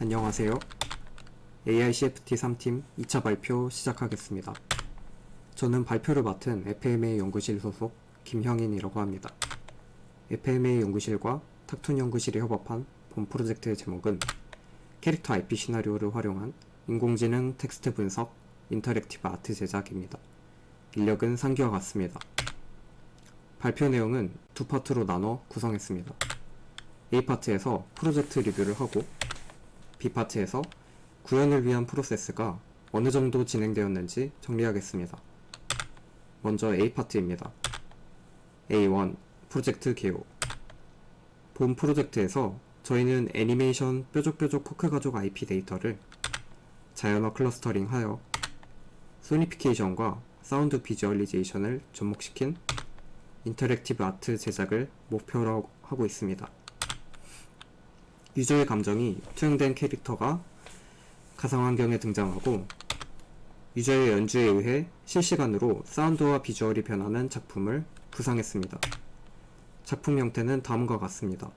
안녕하세요. AICFT 3팀 2차 발표 시작하겠습니다. 저는 발표를 맡은 FMA 연구실 소속 김형인이라고 합니다. FMA 연구실과 탁툰 연구실이 협업한 본 프로젝트의 제목은 캐릭터 IP 시나리오를 활용한 인공지능 텍스트 분석 인터랙티브 아트 제작입니다. 인력은 상기와 같습니다. 발표 내용은 두 파트로 나눠 구성했습니다. A파트에서 프로젝트 리뷰를 하고 B파트에서 구현을 위한 프로세스가 어느 정도 진행되었는지 정리하겠습니다. 먼저 A파트입니다. A1 프로젝트 개요. 본 프로젝트에서 저희는 애니메이션 뾰족뾰족 포크 가족 IP 데이터를 자연어 클러스터링하여 소니피케이션과 사운드 비주얼리제이션을 접목시킨 인터랙티브 아트 제작을 목표로 하고 있습니다. 유저의 감정이 투영된 캐릭터가 가상환경에 등장하고 유저의 연주에 의해 실시간으로 사운드와 비주얼이 변하는 작품을 구상했습니다. 작품 형태는 다음과 같습니다.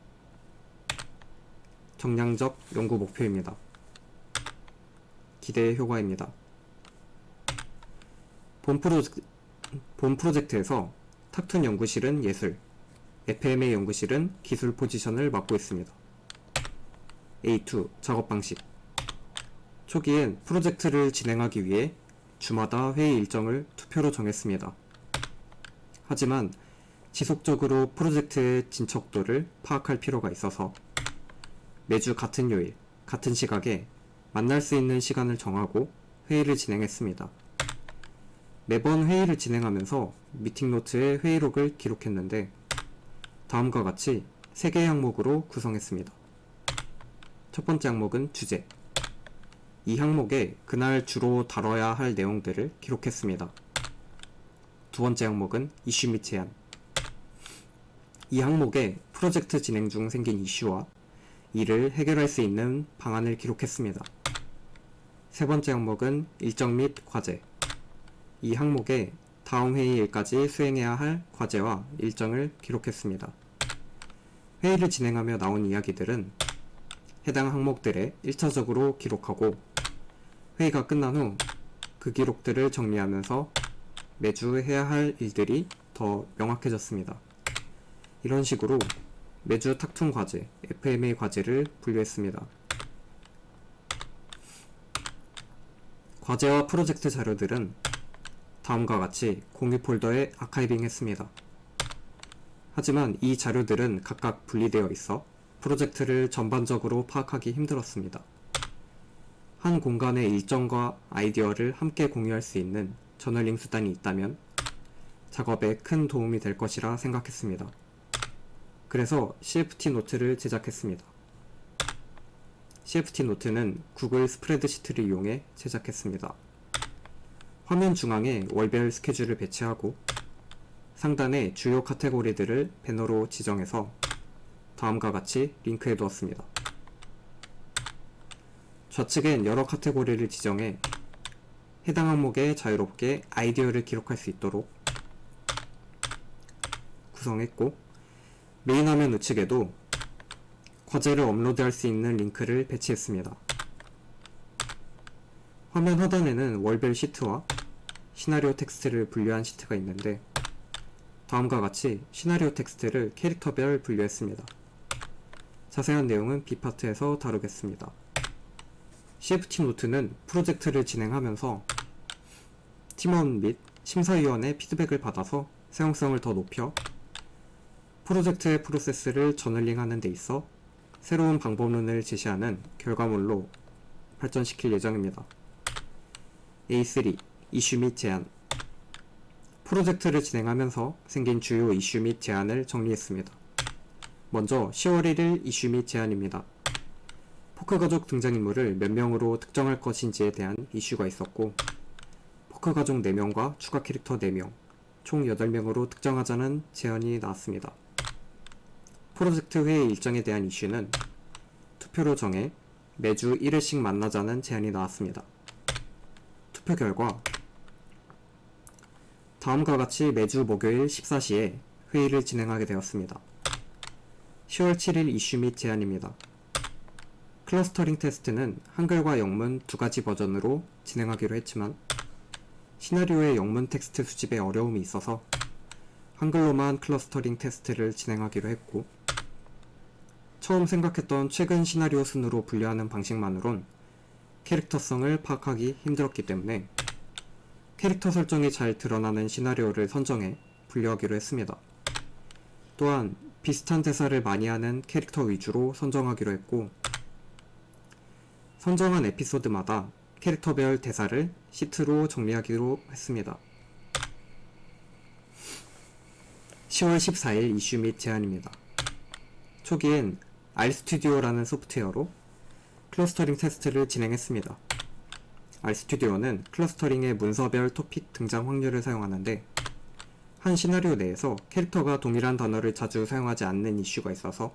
정량적 연구 목표입니다. 기대의 효과입니다. 본 프로젝트에서 탁툰 연구실은 예술, FMA 연구실은 기술 포지션을 맡고 있습니다. A2 작업 방식. 초기엔 프로젝트를 진행하기 위해 주마다 회의 일정을 투표로 정했습니다. 하지만 지속적으로 프로젝트의 진척도를 파악할 필요가 있어서 매주 같은 요일, 같은 시각에 만날 수 있는 시간을 정하고 회의를 진행했습니다. 매번 회의를 진행하면서 미팅 노트에 회의록을 기록했는데 다음과 같이 3개의 항목으로 구성했습니다. 첫 번째 항목은 주제. 이 항목에 그날 주로 다뤄야 할 내용들을 기록했습니다. 두 번째 항목은 이슈 및 제안. 이 항목에 프로젝트 진행 중 생긴 이슈와 이를 해결할 수 있는 방안을 기록했습니다. 세 번째 항목은 일정 및 과제. 이 항목에 다음 회의일까지 수행해야 할 과제와 일정을 기록했습니다. 회의를 진행하며 나온 이야기들은 해당 항목들에 1차적으로 기록하고 회의가 끝난 후 그 기록들을 정리하면서 매주 해야 할 일들이 더 명확해졌습니다. 이런 식으로 매주 탁툰 과제, FMA 과제를 분류했습니다. 과제와 프로젝트 자료들은 다음과 같이 공유 폴더에 아카이빙 했습니다. 하지만 이 자료들은 각각 분리되어 있어 프로젝트를 전반적으로 파악하기 힘들었습니다. 한 공간의 일정과 아이디어를 함께 공유할 수 있는 저널링 수단이 있다면 작업에 큰 도움이 될 것이라 생각했습니다. 그래서 CFT 노트를 제작했습니다. CFT 노트는 구글 스프레드시트를 이용해 제작했습니다. 화면 중앙에 월별 스케줄을 배치하고 상단에 주요 카테고리들을 배너로 지정해서 다음과 같이 링크해 두었습니다. 좌측엔 여러 카테고리를 지정해 해당 항목에 자유롭게 아이디어를 기록할 수 있도록 구성했고 메인 화면 우측에도 과제를 업로드할 수 있는 링크를 배치했습니다. 화면 하단에는 월별 시트와 시나리오 텍스트를 분류한 시트가 있는데 다음과 같이 시나리오 텍스트를 캐릭터별 분류했습니다. 자세한 내용은 B파트에서 다루겠습니다. CFT 노트는 프로젝트를 진행하면서 팀원 및 심사위원의 피드백을 받아서 사용성을 더 높여 프로젝트의 프로세스를 저널링하는 데 있어 새로운 방법론을 제시하는 결과물로 발전시킬 예정입니다. A3 이슈 및 제안. 프로젝트를 진행하면서 생긴 주요 이슈 및 제안을 정리했습니다. 먼저 10월 1일 이슈 및 제안입니다. 포크가족 등장인물을 몇 명으로 특정할 것인지에 대한 이슈가 있었고 포크가족 4명과 추가 캐릭터 4명, 총 8명으로 특정하자는 제안이 나왔습니다. 프로젝트 회의 일정에 대한 이슈는 투표로 정해 매주 1회씩 만나자는 제안이 나왔습니다. 투표 결과 다음과 같이 매주 목요일 14시에 회의를 진행하게 되었습니다. 10월 7일 이슈 및 제안입니다. 클러스터링 테스트는 한글과 영문 두 가지 버전으로 진행하기로 했지만 시나리오의 영문 텍스트 수집에 어려움이 있어서 한글로만 클러스터링 테스트를 진행하기로 했고, 처음 생각했던 최근 시나리오 순으로 분류하는 방식만으론 캐릭터성을 파악하기 힘들었기 때문에 캐릭터 설정이 잘 드러나는 시나리오를 선정해 분류하기로 했습니다. 또한 비슷한 대사를 많이 하는 캐릭터 위주로 선정하기로 했고, 선정한 에피소드마다 캐릭터별 대사를 시트로 정리하기로 했습니다. 10월 14일 이슈 및 제안입니다. 초기엔 RStudio 소프트웨어로 클러스터링 테스트를 진행했습니다. RStudio는 클러스터링의 문서별 토픽 등장 확률을 사용하는데, 한 시나리오 내에서 캐릭터가 동일한 단어를 자주 사용하지 않는 이슈가 있어서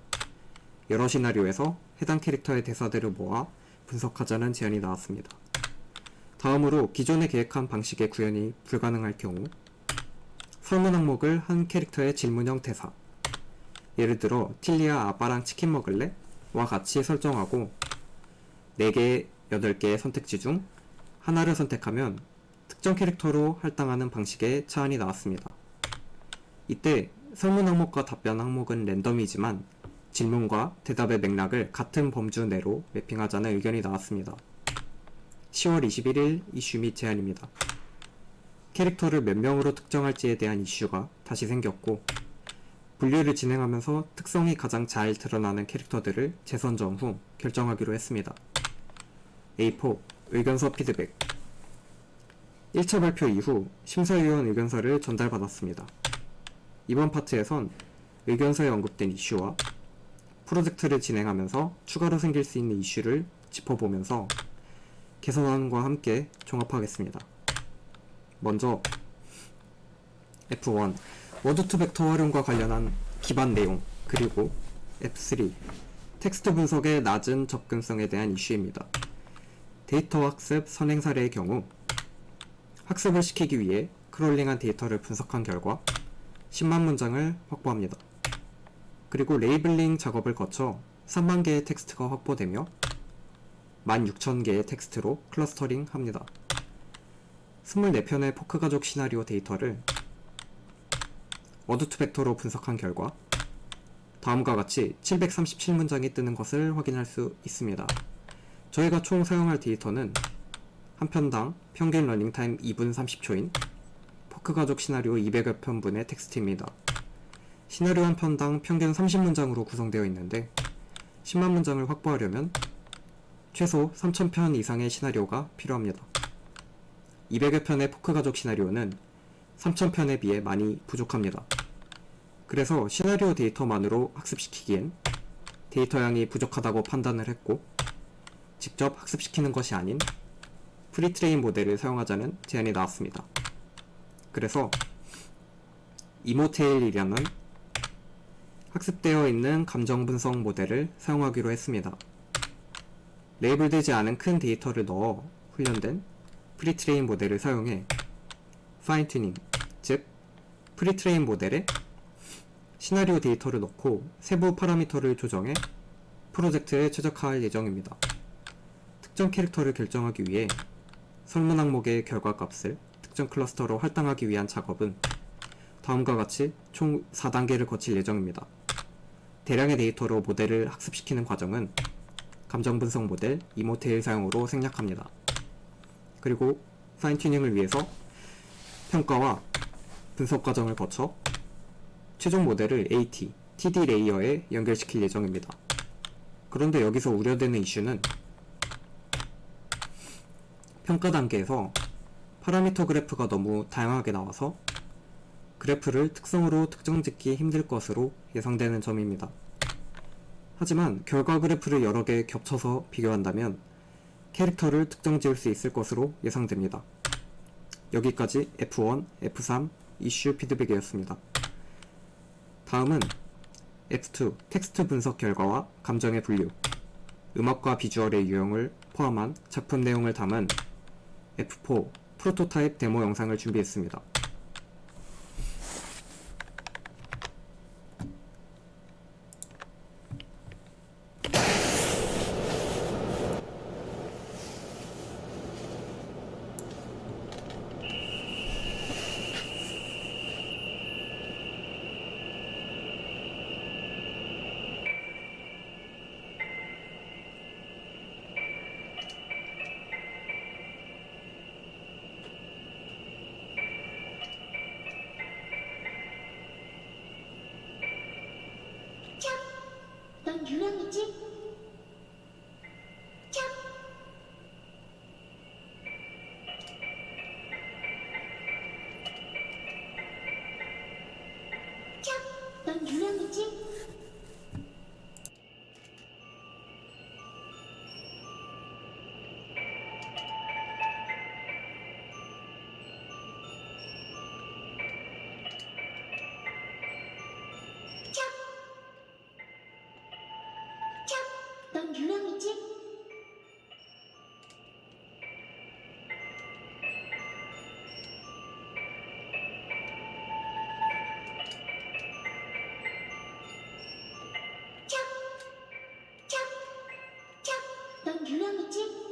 여러 시나리오에서 해당 캐릭터의 대사들을 모아 분석하자는 제안이 나왔습니다. 다음으로 기존에 계획한 방식의 구현이 불가능할 경우 설문 항목을 한 캐릭터의 질문형 대사, 예를 들어 틸리아 아빠랑 치킨 먹을래? 와 같이 설정하고 4개, 8개의 선택지 중 하나를 선택하면 특정 캐릭터로 할당하는 방식의 차안이 나왔습니다. 이때 설문 항목과 답변 항목은 랜덤이지만 질문과 대답의 맥락을 같은 범주 내로 매핑하자는 의견이 나왔습니다. 10월 21일 이슈 및 제안입니다. 캐릭터를 몇 명으로 특정할지에 대한 이슈가 다시 생겼고, 분류를 진행하면서 특성이 가장 잘 드러나는 캐릭터들을 재선정 후 결정하기로 했습니다. A4 의견서 피드백. 1차 발표 이후 심사위원 의견서를 전달받았습니다. 이번 파트에선 의견서에 언급된 이슈와 프로젝트를 진행하면서 추가로 생길 수 있는 이슈를 짚어보면서 개선안과 함께 종합하겠습니다. 먼저 F1 워드 투 벡터 활용과 관련한 기반 내용, 그리고 F3 텍스트 분석의 낮은 접근성에 대한 이슈입니다. 데이터 학습 선행 사례의 경우 학습을 시키기 위해 크롤링한 데이터를 분석한 결과 10만 문장을 확보합니다. 그리고 레이블링 작업을 거쳐 3만 개의 텍스트가 확보되며 16,000개의 텍스트로 클러스터링 합니다. 24편의 포크가족 시나리오 데이터를 워드 투 벡터로 분석한 결과 다음과 같이 737문장이 뜨는 것을 확인할 수 있습니다. 저희가 총 사용할 데이터는 한 편당 평균 러닝타임 2분 30초인 포크가족 시나리오 200여 편분의 텍스트입니다. 시나리오 한 편당 평균 30문장으로 구성되어 있는데 10만 문장을 확보하려면 최소 3,000편 이상의 시나리오가 필요합니다. 200여 편의 포크가족 시나리오는 3,000편에 비해 많이 부족합니다. 그래서 시나리오 데이터만으로 학습시키기엔 데이터 양이 부족하다고 판단을 했고, 직접 학습시키는 것이 아닌 프리트레인 모델을 사용하자는 제안이 나왔습니다. 그래서 이모테일이라는 학습되어 있는 감정 분석 모델을 사용하기로 했습니다. 레이블되지 않은 큰 데이터를 넣어 훈련된 프리트레인 모델을 사용해 파인 튜닝, 즉 프리트레인 모델에 시나리오 데이터를 넣고 세부 파라미터를 조정해 프로젝트에 최적화할 예정입니다. 특정 캐릭터를 결정하기 위해 설문 항목의 결과값을 특정 클러스터로 할당하기 위한 작업은 다음과 같이 총 4단계를 거칠 예정입니다. 대량의 데이터로 모델을 학습시키는 과정은 감정 분석 모델 이모테일 사용으로 생략합니다. 그리고 파인 튜닝을 위해서 평가와 분석 과정을 거쳐 최종 모델을 AT, TD 레이어에 연결시킬 예정입니다. 그런데 여기서 우려되는 이슈는 평가 단계에서 파라미터 그래프가 너무 다양하게 나와서 그래프를 특성으로 특정짓기 힘들 것으로 예상되는 점입니다. 하지만 결과 그래프를 여러 개 겹쳐서 비교한다면 캐릭터를 특정 지을 수 있을 것으로 예상됩니다. 여기까지 F1, F3 이슈 피드백이었습니다. 다음은 F2 텍스트 분석 결과와 감정의 분류, 음악과 비주얼의 유형을 포함한 작품 내용을 담은 F4 프로토타입 데모 영상을 준비했습니다. 유령이지? 참. 참. 넌 유령이지? 참. 참. 넌 유령이지? 참. 참. 참. 넌 유령이지?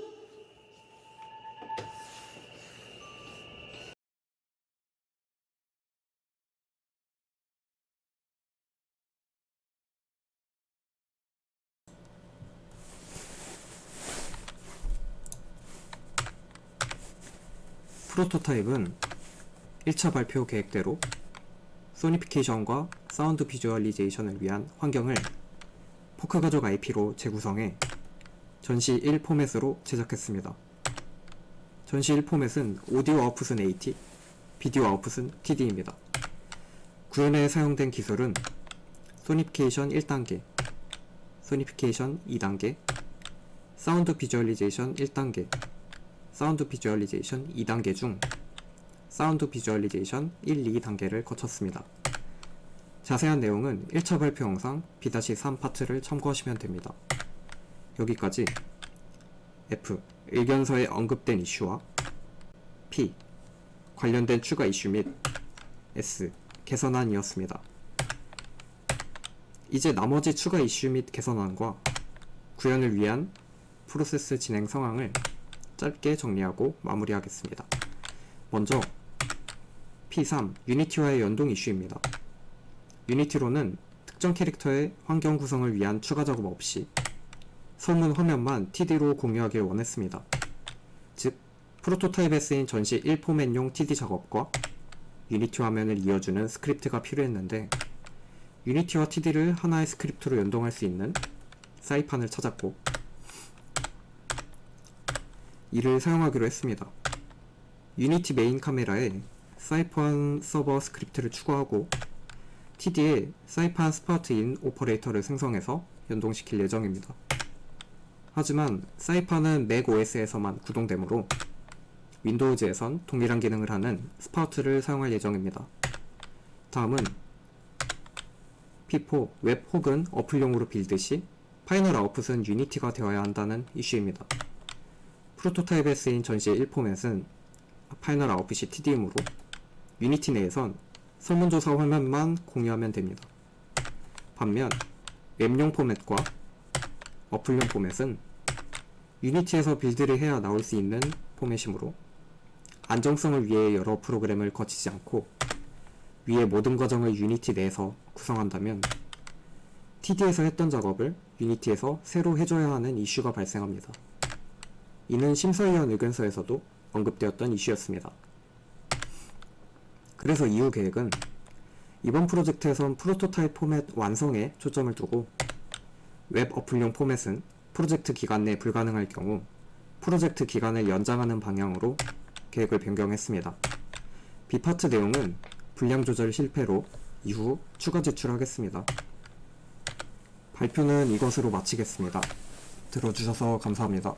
프로토타입은 1차 발표 계획대로 소니피케이션과 사운드 비주얼리제이션을 위한 환경을 포크 가족 IP로 재구성해 전시 1 포맷으로 제작했습니다. 전시 1 포맷은 오디오 아웃풋은 AT, 비디오 아웃풋은 TD입니다. 구현에 사용된 기술은 소니피케이션 1단계, 소니피케이션 2단계, 사운드 비주얼리제이션 1단계, 사운드 비주얼리제이션 2단계 중 사운드 비주얼리제이션 1, 2단계를 거쳤습니다. 자세한 내용은 1차 발표 영상 B-3 파트를 참고하시면 됩니다. 여기까지 F. 의견서에 언급된 이슈와 P. 관련된 추가 이슈 및 S. 개선안이었습니다. 이제 나머지 추가 이슈 및 개선안과 구현을 위한 프로세스 진행 상황을 짧게 정리하고 마무리하겠습니다. 먼저 P3 유니티와의 연동 이슈입니다. 유니티로는 특정 캐릭터의 환경 구성을 위한 추가 작업 없이 설문 화면만 TD로 공유하길 원했습니다. 즉, 프로토타입에 쓰인 전시 1 포맷용 TD 작업과 유니티 화면을 이어주는 스크립트가 필요했는데 유니티와 TD를 하나의 스크립트로 연동할 수 있는 사이판을 찾았고 이를 사용하기로 했습니다. 유니티 메인 카메라에 사이판 서버 스크립트를 추가하고 TD에 사이판 스파트인 오퍼레이터를 생성해서 연동시킬 예정입니다. 하지만 사이판은 맥 OS에서만 구동되므로 윈도우즈에선 동일한 기능을 하는 스파우트를 사용할 예정입니다. 다음은 P4 웹 혹은 어플용으로 빌드 시 파이널 아웃풋은 유니티가 되어야 한다는 이슈입니다. 프로토타입에 쓰인 전시 1 포맷은 파이널 아웃풋이 TD이므로 유니티 내에선 설문조사 화면만 공유하면 됩니다. 반면 웹용 포맷과 어플용 포맷은 유니티에서 빌드를 해야 나올 수 있는 포맷이므로 안정성을 위해 여러 프로그램을 거치지 않고 위의 모든 과정을 유니티 내에서 구성한다면 TD에서 했던 작업을 유니티에서 새로 해줘야 하는 이슈가 발생합니다. 이는 심사위원 의견서에서도 언급되었던 이슈였습니다. 그래서 이후 계획은 이번 프로젝트에선 프로토타입 포맷 완성에 초점을 두고 웹 어플용 포맷은 프로젝트 기간 내 불가능할 경우 프로젝트 기간을 연장하는 방향으로 계획을 변경했습니다. B파트 내용은 분량 조절 실패로 이후 추가 제출하겠습니다. 발표는 이것으로 마치겠습니다. 들어주셔서 감사합니다.